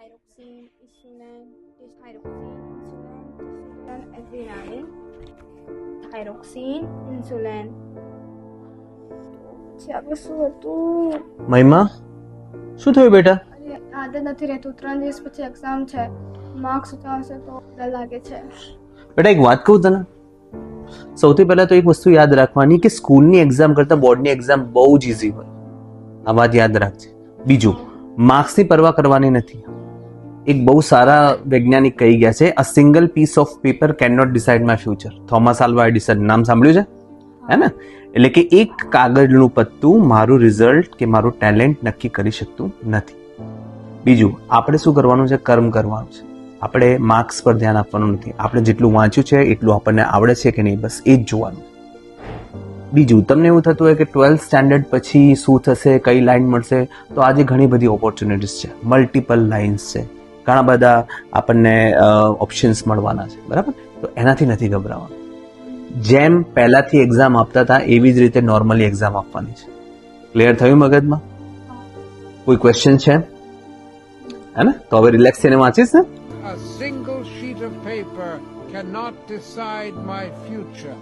thyroxine, insulin, adrenaline, thyroxine, insulin. આગળ શું હતું? મહિમા શું થયું બેટા? અરે આદત નથી રહેતું. 3 દિવસ પછી એક્ઝામ છે. માર્ક્સ ઓછા આવશે તો ડર લાગે છે. બેટા એક વાત કહું તને, સૌથી પહેલા તો એક વસ્તુ યાદ રાખવાની કે સ્કૂલની એક્ઝામ કરતા બોર્ડની એક્ઝામ બહુ જ ઈઝી હોય. આ વાત યાદ રાખજે. બીજું, માર્ક્સની પરવા કરવાની નથી. એક બહુ સારા વૈજ્ઞાનિક કહી ગયા છે, a single piece of paper can not decide my future. Thomas Alva Edison નામ સાંભળ્યું છે? હે ને? એટલે કે એક કાગળનું પત્તું મારું રિઝલ્ટ કે મારું ટેલેન્ટ નક્કી કરી શકતું નથી. બીજું, આપણે શું કરવાનું છે? કર્મ કરવાનું છે. આપણે માર્ક્સ પર ધ્યાન આપવાનું નથી. આપણે જેટલું વાંચ્યું છે એટલું આપણને આવડે છે કે નહીં, બસ એ જ જોવાનું. બીજું, તમને એવું થતું હોય કે 12th સ્ટેન્ડર્ડ પછી શું થશે, કઈ લાઈન મળશે, તો આજે ઘણી બધી ઓપોર્ચ્યુનિટીઝ છે, મલ્ટિપલ લાઇન્સ છે, ઘણા બધા આપણને ઓપ્શન્સ મળવાના છે, બરાબર? તો એનાથી નથી ગભરાવાનું. જેમ પહેલાથી એક્ઝામ આપતા હતા એવી જ રીતે નોર્મલી એક્ઝામ આપવાની છે. ક્લિયર થયું મગજમાં? કોઈ ક્વેશ્ચન છે? હે ને? તો હવે રિલેક્સ થઈને વાંચીશ ને? A single sheet of paper cannot decide my future.